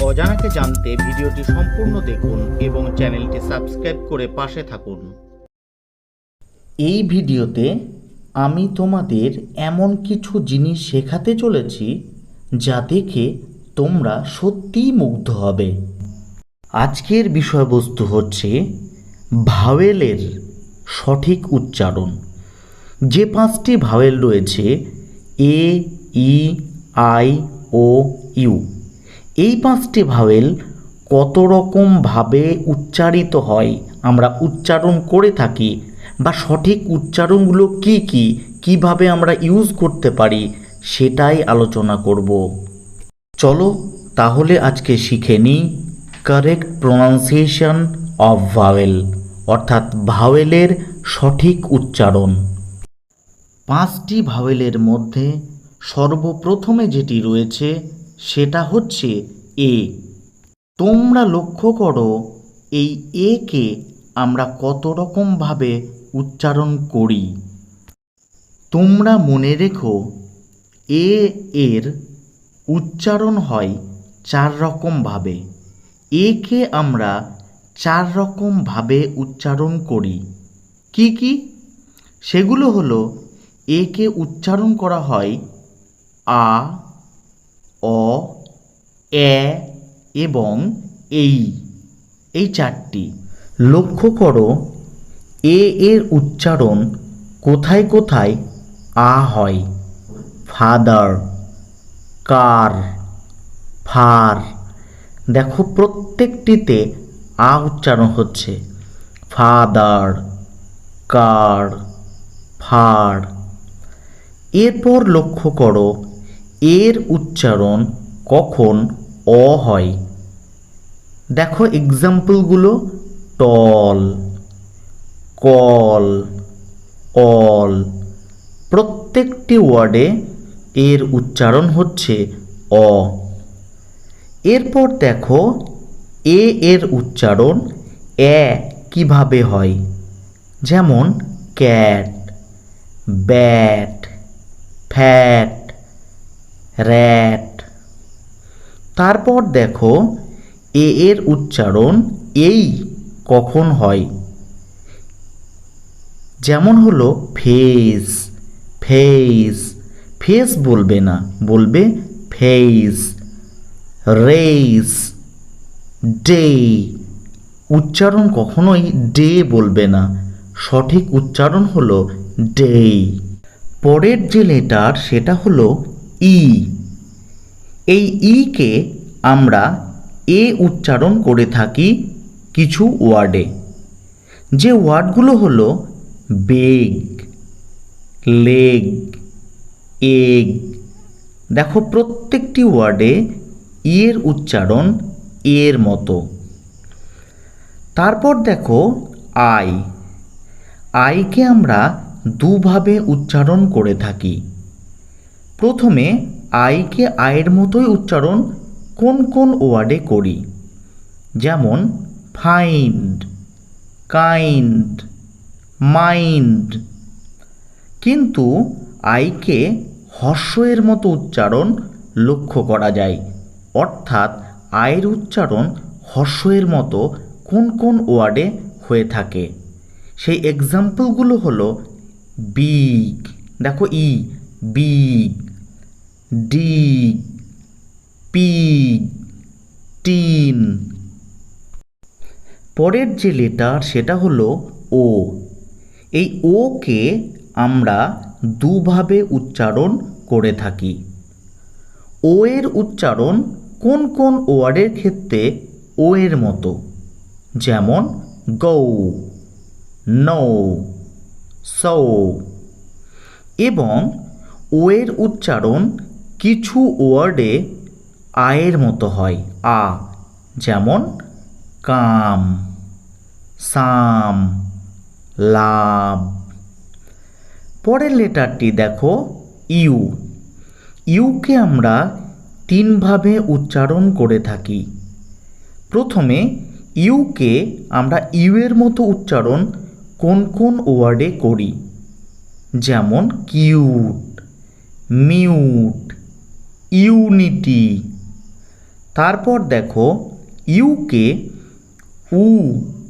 অজানাকে জানতে ভিডিওটি সম্পূর্ণ দেখুন এবং চ্যানেলটি সাবস্ক্রাইব করে পাশে থাকুন। এই ভিডিওতে আমি তোমাদের এমন কিছু জিনিস শেখাতে চলেছি যা দেখে তোমরা সত্যিই মুগ্ধ হবে। আজকের বিষয়বস্তু হচ্ছে ভাওয়েলের সঠিক উচ্চারণ। যে 5টি ভাওয়েল রয়েছে এ, ই, আই, ও, ইউ, এই 5টি ভাওয়েল কত রকমভাবে উচ্চারিত হয়, আমরা উচ্চারণ করে থাকি, বা সঠিক উচ্চারণগুলো কী কী, কীভাবে আমরা ইউজ করতে পারি সেটাই আলোচনা করব। চলো তাহলে আজকে শিখে নিই কারেক্ট প্রোনাউন্সিয়েশন অফ ভাওয়েল, অর্থাৎ ভাওয়েলের সঠিক উচ্চারণ। 5টি ভাওয়েলের মধ্যে সর্বপ্রথমে যেটি রয়েছে সেটা হচ্ছে এ। তোমরা লক্ষ্য করো এই এ কে আমরা কত রকমভাবে উচ্চারণ করি। তোমরা মনে রেখো এ এর উচ্চারণ হয় 4 রকমভাবে। এ কে আমরা 4 রকমভাবে উচ্চারণ করি। কি কি? সেগুলো হলো, এ কে উচ্চারণ করা হয় আ, অ, এ এবং এই 4টি। লক্ষ্য করো এ এর উচ্চারণ কোথায় কোথায় আ হয়। ফাদার, কার, ফার, দেখো প্রত্যেকটিতে আ উচ্চারণ হচ্ছে। ফাদার, কার, ফার। এরপর লক্ষ্য করো এর উচ্চারণ কখন অ হয়। দেখো এক্সাম্পলগুলো, টল, কল, অল, প্রত্যেকটি ওয়ার্ডে এর উচ্চারণ হচ্ছে অ। এরপর দেখো এ এর উচ্চারণ এ কিভাবে হয়, যেমন ক্যাট, ব্যাট, ফ্যাট, র্যাট। তারপর দেখো এ এর উচ্চারণ এই কখন হয়, যেমন হলো ফেস, ফেস, ফেস বলবে না, বলবে ফেস। রেস, ডে, উচ্চারণ কখনোই ডে বলবে না, সঠিক উচ্চারণ হলো ডে। পরের যে লেটার সেটা হলো ই। এই ই কে আমরা এ উচ্চারণ করে থাকি কিছু ওয়ার্ডে। যে ওয়ার্ডগুলো হলো বেগ, লেগ, এগ। দেখো প্রত্যেকটি ওয়ার্ডে এর উচ্চারণ এর মতো। তারপর দেখো আই। আইকে আমরা দুভাবে উচ্চারণ করে থাকি। প্রথমে আইকে আয়ের মতোই উচ্চারণ কোন কোন ওয়ার্ডে করি, যেমন ফাইন্ড, কাইন্ড, মাইন্ড। কিন্তু আইকে হর্ষের মতো উচ্চারণ লক্ষ্য করা যায়, অর্থাৎ আয়ের উচ্চারণ হর্ষের মতো কোন কোন ওয়ার্ডে হয়ে থাকে। সেই এক্সাম্পলগুলো হলো বিগ, দেখো ই, বিগ, ডিগ, পিগ, টিন। পরের যে লেটার সেটা হলো ও। এই ও কে আমরা দুভাবে উচ্চারণ করে থাকি। ও এর উচ্চারণ কোন কোন ওয়ার্ডের ক্ষেত্রে ও এর মতো, যেমন গো, নো, সো। এবং ও এর উচ্চারণ কিছু ওয়ার্ডে আয়ের মতো হয়, আ, যেমন কাম, সাম, লাভ। পরের লেটারটি দেখো ইউ। ইউকে আমরা 3 ভাবে উচ্চারণ করে থাকি। প্রথমে ইউকে আমরা ইউ এর মতো উচ্চারণ কোন কোন ওয়ার্ডে করি, যেমন কিউট, মিউট, ইউনিটি। তারপর দেখো ইউকে উ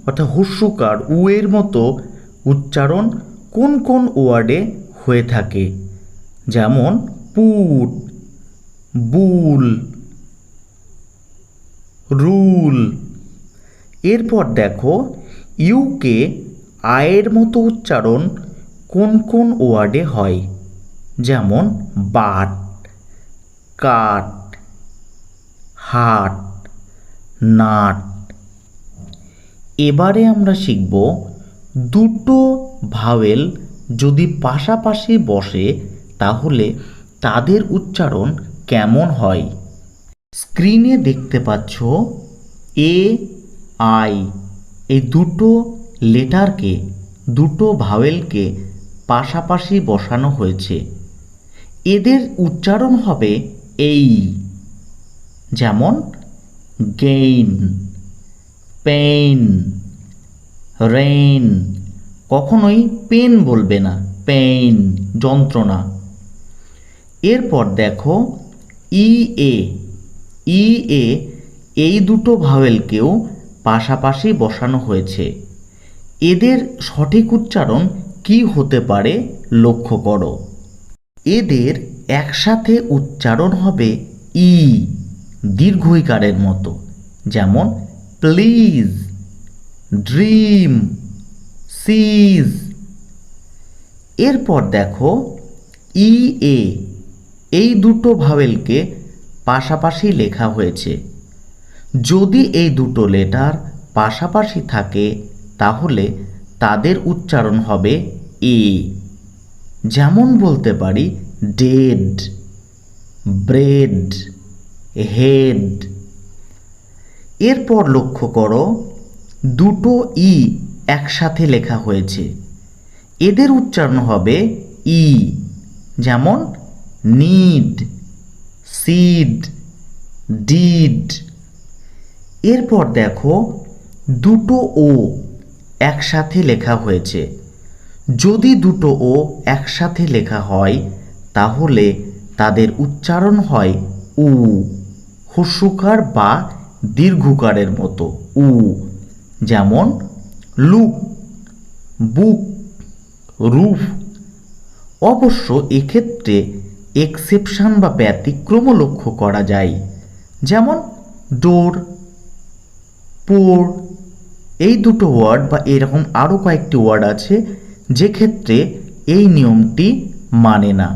অর্থাৎ হস্যকার উ এর মতো উচ্চারণ কোন কোন ওয়ার্ডে হয়ে থাকে, যেমন পুট, বুল, রুল। এরপর দেখো ইউকে আয়ের মতো উচ্চারণ কোন কোন ওয়ার্ডে হয়, যেমন বাট, কাট, হাট, নাট। এবারে আমরা শিখব দুটো ভাওয়েল যদি পাশাপাশি বসে তাহলে তাদের উচ্চারণ কেমন হয়। স্ক্রিনে দেখতে পাচ্ছ এ আই এই দুটো লেটারকে, দুটো ভাওয়েলকে পাশাপাশি বসানো হয়েছে। এদের উচ্চারণ হবে এই, যেমন গেইন, পেইন, রেইন। কখনোই পেন বলবে না, পেইন যন্ত্রণা। এরপর দেখো ই এ, ই এ এই দুটো ভাওয়েলকেও পাশাপাশি বসানো হয়েছে। এদের সঠিক উচ্চারণ কি হতে পারে লক্ষ্য করো। এদের একসাথে উচ্চারণ হবে ই, দীর্ঘ ইকারের মতো, যেমন প্লিজ, ড্রিম, সিজ। এরপর দেখো ই এ এই দুটো ভাওয়েলকে পাশাপাশি লেখা হয়েছে। যদি এই দুটো লেটার পাশাপাশি থাকে তাহলে তাদের উচ্চারণ হবে এ, যেমন বলতে পারি ডেড, ব্রেড, হেড। এরপর লক্ষ্য করো দুটো ই একসাথে লেখা হয়েছে। এদের উচ্চারণ হবে ই, যেমন নিড, সিড, ডিড। এরপর দেখো দুটো ও একসাথে লেখা হয়েছে। যদি দুটো ও একসাথে লেখা হয় তাহলে তাদের উচ্চারণ হয় উ, হস্যকার বা দীর্ঘকারের মতো উ, যেমন লুক, বুক, রুফ। অবশ্য এক্ষেত্রে এক্সেপশন বা ব্যতিক্রমও লক্ষ্য করা যায়, যেমন ডোর, পোর। এই দুটো ওয়ার্ড বা এরকম আরও কয়েকটি ওয়ার্ড আছে যে ক্ষেত্রে এই নিয়মটি মানে না।